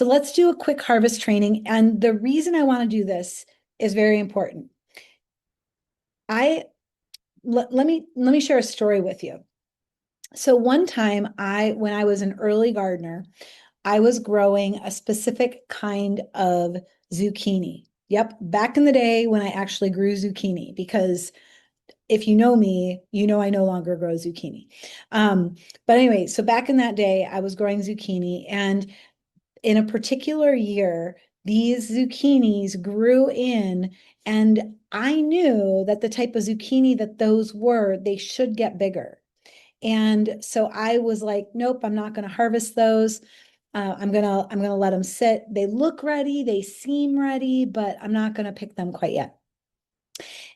So let's do a quick harvest training. And the reason I want to do this is very important. I let me share a story with you. So one time when I was an early gardener, I was growing a specific kind of zucchini. Yep, back in the day when I actually grew zucchini, because if you know me, you know I no longer grow zucchini. But anyway, so back in that day, I was growing zucchini, and in a particular year, these zucchinis grew in, and I knew that the type of zucchini that those were, they should get bigger. And so I was like, nope, I'm not going to harvest those. I'm gonna let them sit. They look ready, they seem ready, but I'm not going to pick them quite yet.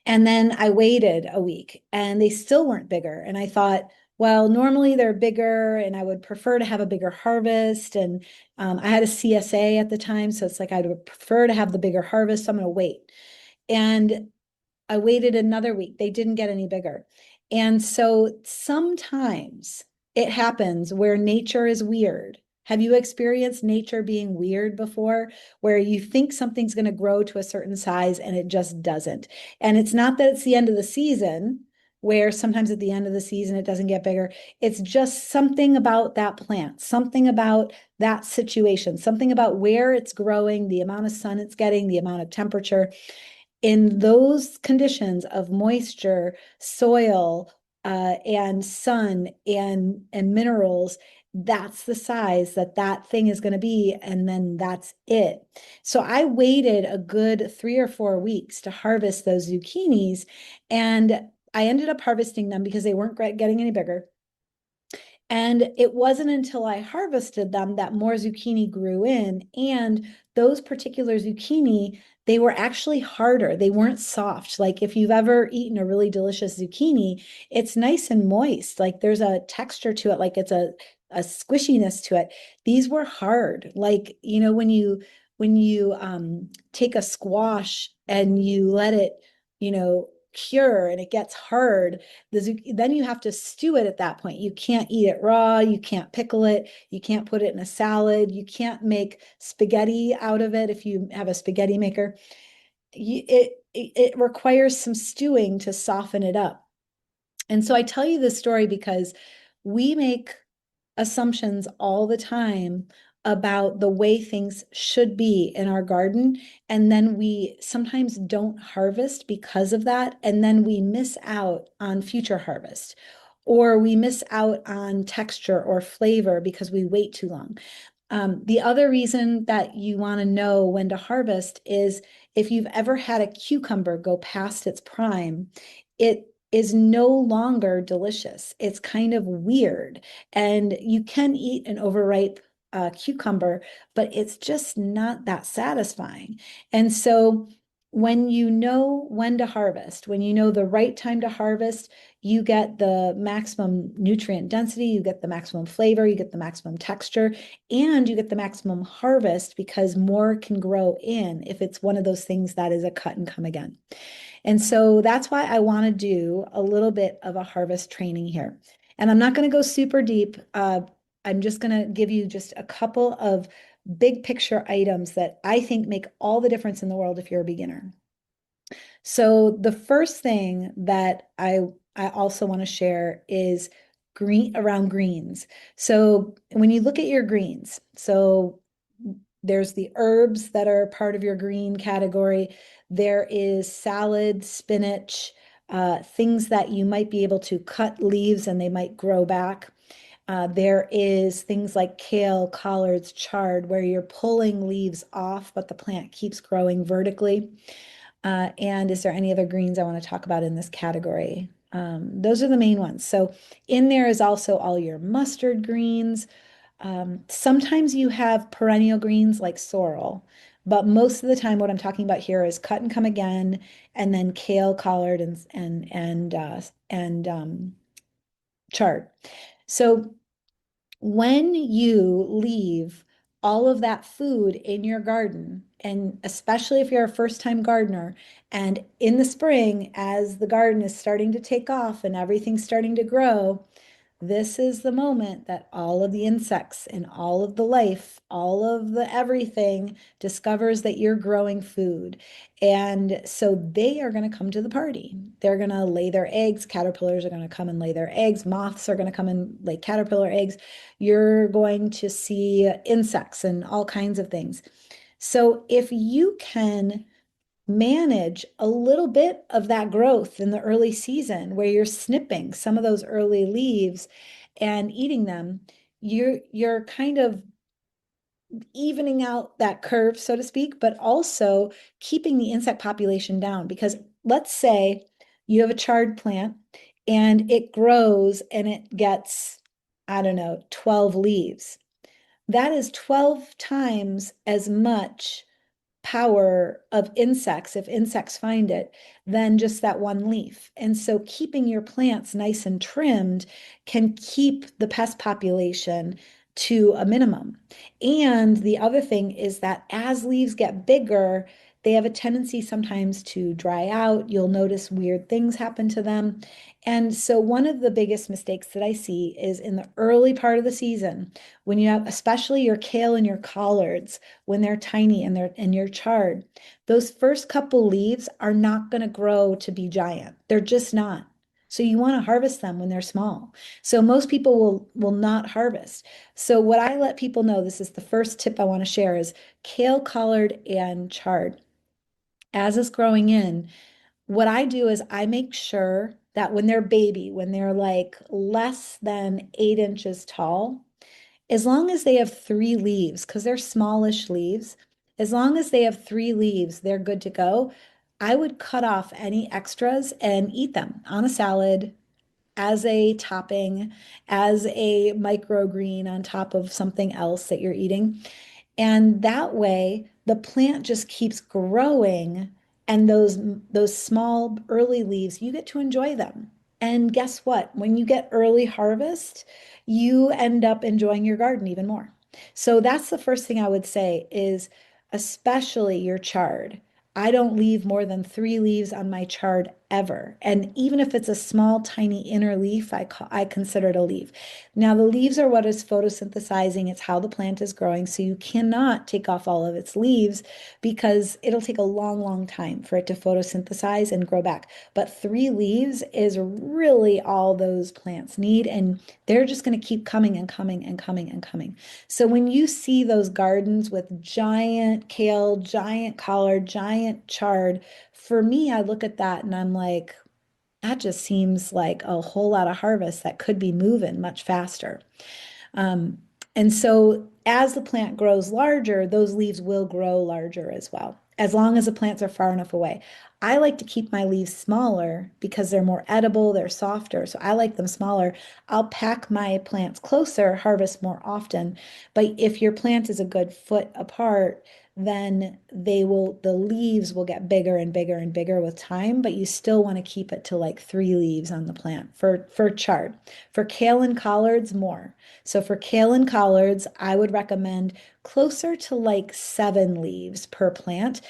And then I waited a week and they still weren't bigger. And I thought, well, normally they're bigger and I would prefer to have a bigger harvest. And I had a CSA at the time. So it's like I would prefer to have the bigger harvest. So I'm going to wait. And I waited another week. They didn't get any bigger. And so sometimes it happens where nature is weird. Have you experienced nature being weird before, where you think something's going to grow to a certain size and it just doesn't? And it's not that it's the end of the season, where sometimes at the end of the season it doesn't get bigger. It's just something about that plant, something about that situation, something about where it's growing, the amount of sun it's getting, the amount of temperature in those conditions of moisture, soil, and sun and minerals, that's the size that that thing is going to be, and then that's it. So I waited a good 3 or 4 weeks to harvest those zucchinis, and I ended up harvesting them because they weren't getting any bigger. And it wasn't until I harvested them that more zucchini grew in. And those particular zucchini, they were actually harder. They weren't soft. Like if you've ever eaten a really delicious zucchini, it's nice and moist. Like there's a texture to it, like it's a squishiness to it. These were hard. Like, when you take a squash and you let it, cure and it gets hard, then you have to stew it at that point. You can't eat it raw, you can't pickle it, you can't put it in a salad, you can't make spaghetti out of it if you have a spaghetti maker. It requires some stewing to soften it up. And so I tell you this story because we make assumptions all the time about the way things should be in our garden. And then we sometimes don't harvest because of that. And then we miss out on future harvest, or we miss out on texture or flavor because we wait too long. The other reason that you want to know when to harvest is if you've ever had a cucumber go past its prime, it is no longer delicious. It's kind of weird. And you can eat an overripe cucumber, but it's just not that satisfying. And so when you know when to harvest, when you know the right time to harvest, you get the maximum nutrient density, you get the maximum flavor, you get the maximum texture, and you get the maximum harvest because more can grow in if it's one of those things that is a cut and come again. And so that's why I want to do a little bit of a harvest training here. And I'm not going to go super deep. I'm just going to give you just a couple of big picture items that I think make all the difference in the world if you're a beginner. So the first thing that I also want to share is around greens. So when you look at your greens, so there's the herbs that are part of your green category. There is salad, spinach, things that you might be able to cut leaves and they might grow back. There is things like kale, collards, chard, where you're pulling leaves off, but the plant keeps growing vertically. And is there any other greens I want to talk about in this category? Those are the main ones. So in there is also all your mustard greens. Sometimes you have perennial greens like sorrel, but most of the time what I'm talking about here is cut and come again, and then kale, collard, and chard. So when you leave all of that food in your garden, and especially if you're a first-time gardener, and in the spring, as the garden is starting to take off and everything's starting to grow, this is the moment that all of the insects and all of the life, all of the everything discovers that you're growing food. And so they are going to come to the party. They're going to lay their eggs. Caterpillars are going to come and lay their eggs. Moths are going to come and lay caterpillar eggs. You're going to see insects and all kinds of things. So if you can manage a little bit of that growth in the early season where you're snipping some of those early leaves and eating them, you're kind of evening out that curve, so to speak, but also keeping the insect population down. Because let's say you have a chard plant and it grows and it gets, I don't know, 12 leaves. That is 12 times as much power of insects, if insects find it, than just that one leaf. And so keeping your plants nice and trimmed can keep the pest population to a minimum. And the other thing is that as leaves get bigger, they have a tendency sometimes to dry out. You'll notice weird things happen to them. And so one of the biggest mistakes that I see is in the early part of the season, when you have especially your kale and your collards, when they're tiny and you're chard, those first couple leaves are not going to grow to be giant. They're just not. So you want to harvest them when they're small. So most people will not harvest. So what I let people know, this is the first tip I want to share, is kale, collard, and chard. As it's growing in, what I do is I make sure that when they're baby, when they're like less than 8 inches tall, as long as they have 3 leaves, because they're smallish leaves, as long as they have 3 leaves, they're good to go. I would cut off any extras and eat them on a salad as a topping, as a microgreen on top of something else that you're eating. And that way, the plant just keeps growing, and those small early leaves, you get to enjoy them. And guess what? When you get early harvest, you end up enjoying your garden even more. So that's the first thing I would say is especially your chard. I don't leave more than 3 leaves on my chard ever. And even if it's a small, tiny inner leaf, I consider it a leaf. Now, the leaves are what is photosynthesizing. It's how the plant is growing. So you cannot take off all of its leaves because it'll take a long, long time for it to photosynthesize and grow back. But 3 leaves is really all those plants need. And they're just going to keep coming and coming and coming and coming. So when you see those gardens with giant kale, giant collard, giant chard, for me, I look at that and I'm like, that just seems like a whole lot of harvest that could be moving much faster. Um, and so as the plant grows larger, those leaves will grow larger as well, as long as the plants are far enough away. I like to keep my leaves smaller because they're more edible, they're softer. So I like them smaller. I'll pack my plants closer, harvest more often. But if your plant is a good foot apart, then the leaves will get bigger and bigger and bigger with time, but you still want to keep it to like 3 leaves on the plant for chard. For kale and collards, more. So for kale and collards, I would recommend closer to like 7 leaves per plant.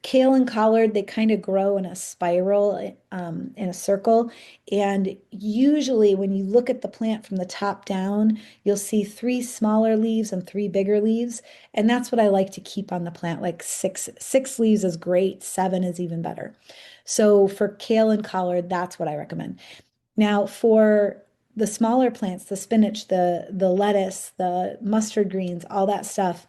Kale and collard, they kind of grow in a spiral, in a circle. And usually, when you look at the plant from the top down, you'll see 3 smaller leaves and 3 bigger leaves. And that's what I like to keep on the plant. Like six leaves is great, 7 is even better. So for kale and collard, that's what I recommend. Now, for the smaller plants, the spinach, the lettuce, the mustard greens, all that stuff,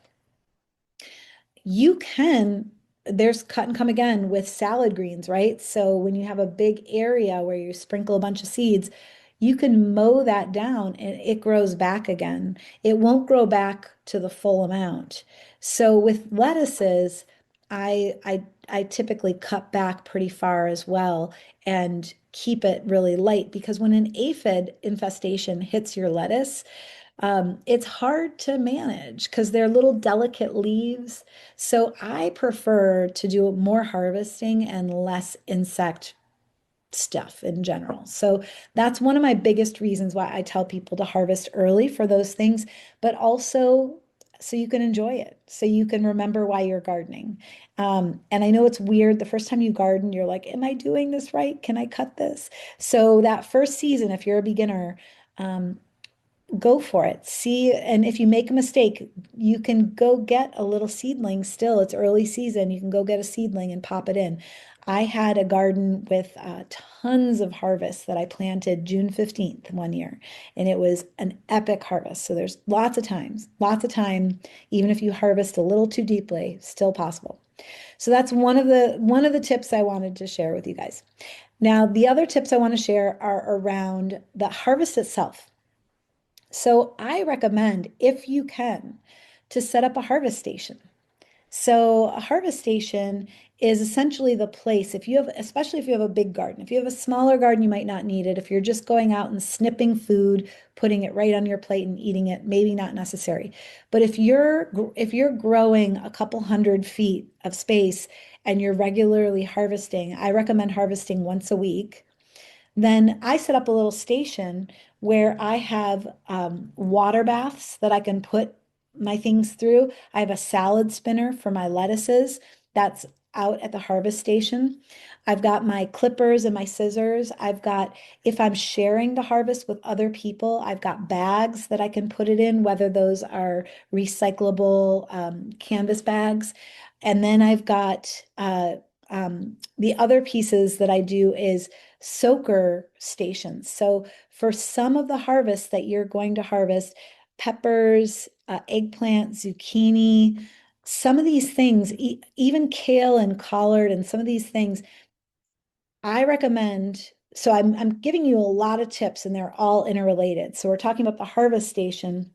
you can, there's cut and come again with salad greens, right? So when you have a big area where you sprinkle a bunch of seeds, you can mow that down and it grows back again. It won't grow back to the full amount. So with lettuces, I typically cut back pretty far as well and keep it really light because when an aphid infestation hits your lettuce, it's hard to manage because they're little delicate leaves. So I prefer to do more harvesting and less insect stuff in general. So that's one of my biggest reasons why I tell people to harvest early for those things, but also so you can enjoy it, so you can remember why you're gardening. And I know it's weird. The first time you garden, you're like, am I doing this right? Can I cut this? So that first season, if you're a beginner, um, go for it. See, and if you make a mistake, you can go get a little seedling still. It's early season. You can go get a seedling and pop it in. I had a garden with tons of harvest that I planted June 15th one year, and it was an epic harvest. So there's lots of time, even if you harvest a little too deeply, still possible. So that's one of the tips I wanted to share with you guys. Now, the other tips I want to share are around the harvest itself. So I recommend, if you can, to set up a harvest station. So a harvest station is essentially the place, if you have, especially if you have a big garden. If you have a smaller garden, you might not need it. If you're just going out and snipping food, putting it right on your plate and eating it, maybe not necessary. But if you're growing a couple 100 feet of space and you're regularly harvesting, I recommend harvesting once a week. Then I set up a little station where I have water baths that I can put my things through. I have a salad spinner for my lettuces that's out at the harvest station. I've got my clippers and my scissors. If I'm sharing the harvest with other people, I've got bags that I can put it in, whether those are recyclable canvas bags. And then I've got the other pieces that I do is soaker stations. So for some of the harvests that you're going to harvest, peppers, eggplant, zucchini, some of these things, even kale and collard and some of these things, I recommend. So I'm giving you a lot of tips and they're all interrelated. So we're talking about the harvest station.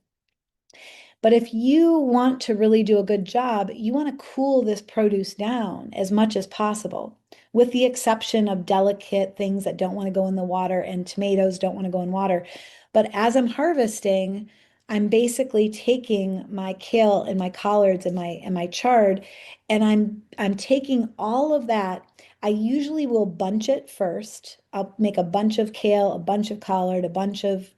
But if you want to really do a good job, you want to cool this produce down as much as possible, with the exception of delicate things that don't want to go in the water, and tomatoes don't want to go in water. But as I'm harvesting, I'm basically taking my kale and my collards and my chard, and I'm taking all of that. I usually will bunch it first. I'll make a bunch of kale, a bunch of collard, a bunch of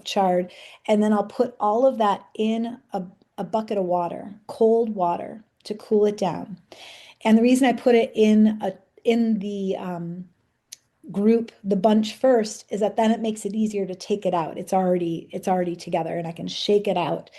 chard, and then I'll put all of that in a bucket of water, cold water, to cool it down. And the reason I put it in the group, the bunch first, is that then it makes it easier to take it out. It's already together, and I can shake it out.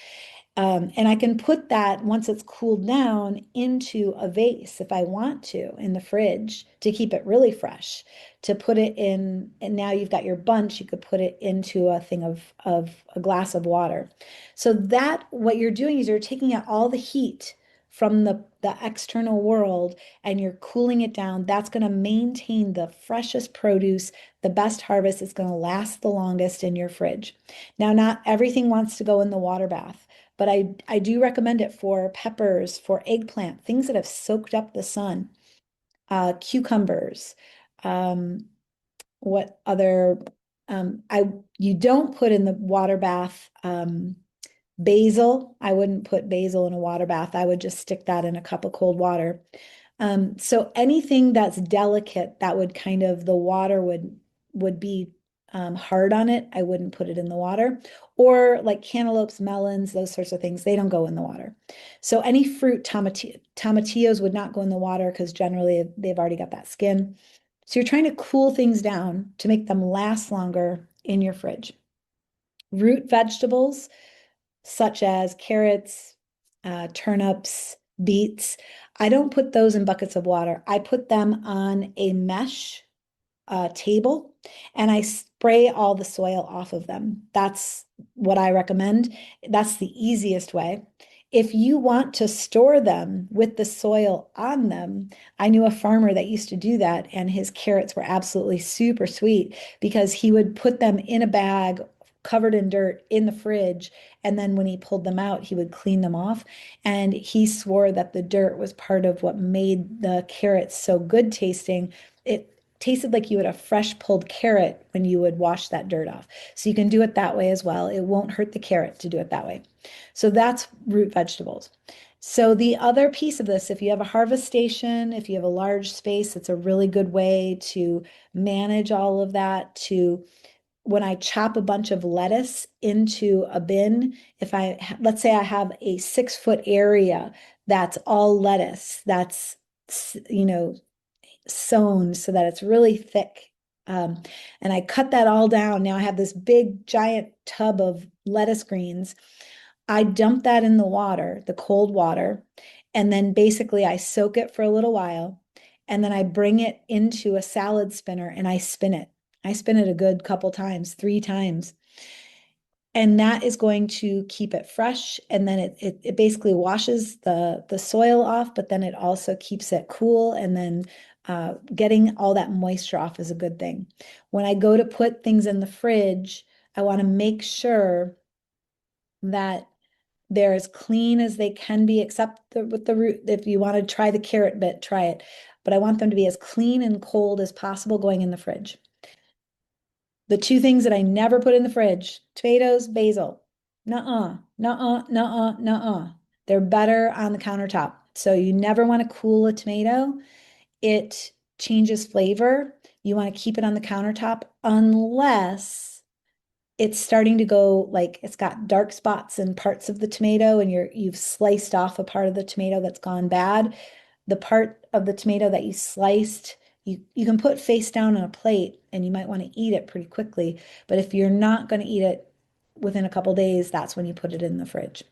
And I can put that, once it's cooled down, into a vase if I want to, in the fridge, to keep it really fresh. To put it in, and now you've got your bunch, you could put it into a thing of a glass of water. So that, what you're doing is you're taking out all the heat from the external world and you're cooling it down. That's going to maintain the freshest produce, the best harvest. It's going to last the longest in your fridge. Now, not everything wants to go in the water bath, but I do recommend it for peppers, for eggplant, things that have soaked up the sun, cucumbers. Um, what other, I you don't put in the water bath basil. I wouldn't put basil in a water bath. I would just stick that in a cup of cold water. So anything that's delicate, that would kind of, the water would be hard on it. I wouldn't put it in the water. Or like cantaloupes, melons, those sorts of things, they don't go in the water. So any fruit, tomatillos would not go in the water because generally they've already got that skin. So you're trying to cool things down to make them last longer in your fridge. Root vegetables, such as carrots, turnips, beets, I don't put those in buckets of water. I put them on a mesh table and I spray all the soil off of them. That's what I recommend. That's the easiest way. If you want to store them with the soil on them, I knew a farmer that used to do that, and his carrots were absolutely super sweet because he would put them in a bag covered in dirt in the fridge. And then when he pulled them out, he would clean them off. And he swore that the dirt was part of what made the carrots so good tasting. It tasted like you had a fresh pulled carrot when you would wash that dirt off. So you can do it that way as well. It won't hurt the carrot to do it that way. So that's root vegetables. So the other piece of this, if you have a harvest station, if you have a large space, it's a really good way to manage all of that. To When I chop a bunch of lettuce into a bin, let's say I have a 6 foot area that's all lettuce, that's, sown so that it's really thick And I cut that all down. Now I have this big giant tub of lettuce greens. I dump that in the water, the cold water, and then basically I soak it for a little while. And then I bring it into a salad spinner and I spin it. I spin it a good couple times, 3 times. And that is going to keep it fresh. And then it basically washes the soil off, but then it also keeps it cool. And then getting all that moisture off is a good thing. When I go to put things in the fridge, I want to make sure that they're as clean as they can be, except with the root. If you want to try the carrot bit, try it. But I want them to be as clean and cold as possible going in the fridge. The two things that I never put in the fridge, tomatoes, basil. Nuh-uh, nuh-uh, nuh-uh, nuh-uh. They're better on the countertop. So you never want to cool a tomato. It changes flavor. You want to keep it on the countertop unless it's starting to go like it's got dark spots in parts of the tomato and you've sliced off a part of the tomato that's gone bad. The part of the tomato that you sliced, you can put face down on a plate and you might want to eat it pretty quickly. But if you're not going to eat it within a couple days, that's when you put it in the fridge.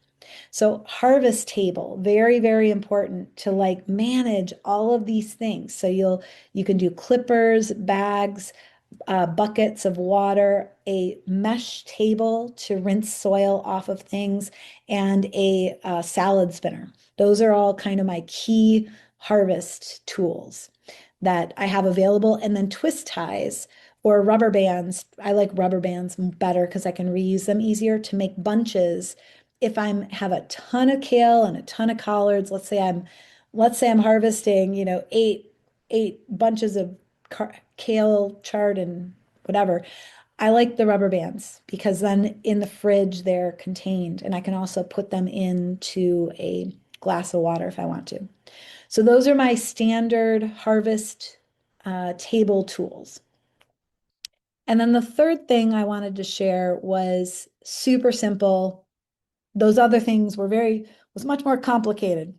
So harvest table, very, very important to like manage all of these things. So you can do clippers, bags, buckets of water, a mesh table to rinse soil off of things, and a salad spinner. Those are all kind of my key harvest tools that I have available. And then twist ties or rubber bands. I like rubber bands better because I can reuse them easier to make bunches. If I'm have a ton of kale and a ton of collards, let's say I'm harvesting, eight bunches of kale, chard, and whatever. I like the rubber bands because then in the fridge they're contained and I can also put them into a glass of water if I want to. So those are my standard harvest table tools. And then the third thing I wanted to share was super simple. Those other things was much more complicated.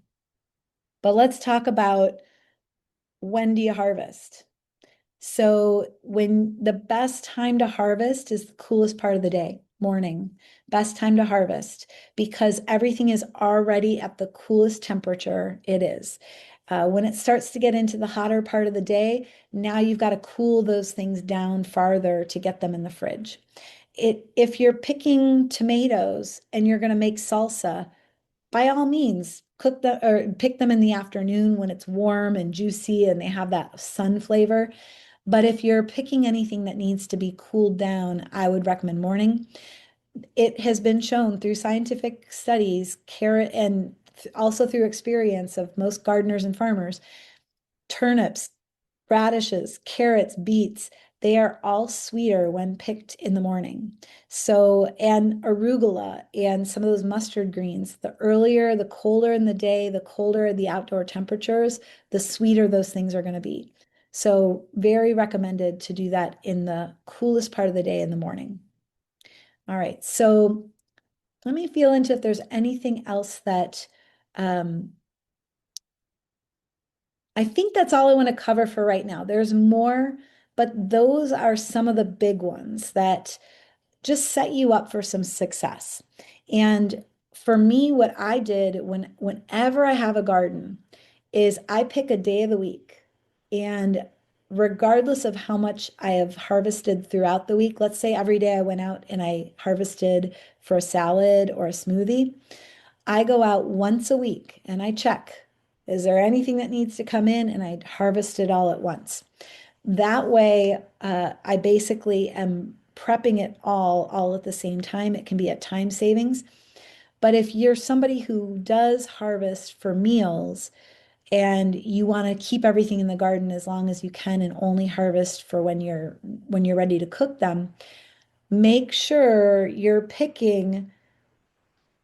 But let's talk about when do you harvest? So when the best time to harvest is the coolest part of the day, morning, best time to harvest because everything is already at the coolest temperature it is. When it starts to get into the hotter part of the day, now you've got to cool those things down farther to get them in the fridge. If you're picking tomatoes and you're going to make salsa, by all means, cook them or pick them in the afternoon when it's warm and juicy and they have that sun flavor. But if you're picking anything that needs to be cooled down, I would recommend morning. It has been shown through scientific studies, carrot, and also through experience of most gardeners and farmers, turnips, radishes, carrots, beets, they are all sweeter when picked in the morning. So, and arugula and some of those mustard greens, the earlier, the colder in the day, the colder the outdoor temperatures, the sweeter those things are going to be. So, very recommended to do that in the coolest part of the day in the morning. All right, so let me feel into if there's anything else that I think that's all I want to cover for right now. There's more, but those are some of the big ones that just set you up for some success. And for me, what I did whenever I have a garden is I pick a day of the week. And regardless of how much I have harvested throughout the week, let's say every day I went out and I harvested for a salad or a smoothie, I go out once a week and I check, is there anything that needs to come in? And I harvest it all at once. That way, I basically am prepping it all at the same time. It can be a time savings. But if you're somebody who does harvest for meals and you want to keep everything in the garden as long as you can and only harvest for when you're ready to cook them, make sure you're picking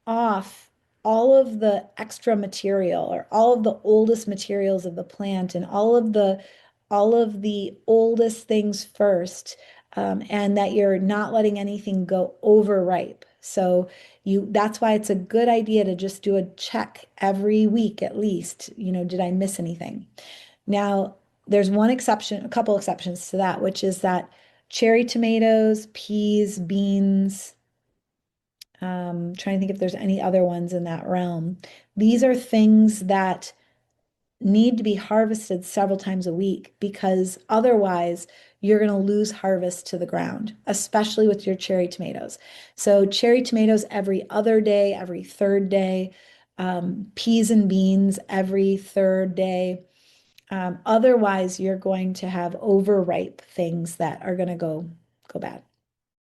off all of the extra material or all of the oldest materials of the plant and all of the oldest things first, and that you're not letting anything go overripe. So that's why it's a good idea to just do a check every week at least. Did I miss anything? Now, There's one exception, a couple exceptions to that, which is that cherry tomatoes, peas, beans, trying to think if there's any other ones in that realm. These are things that need to be harvested several times a week because otherwise you're going to lose harvest to the ground, especially with your cherry tomatoes. So cherry tomatoes every other day, every third day, peas and beans every third day. Otherwise, you're going to have overripe things that are going to go bad.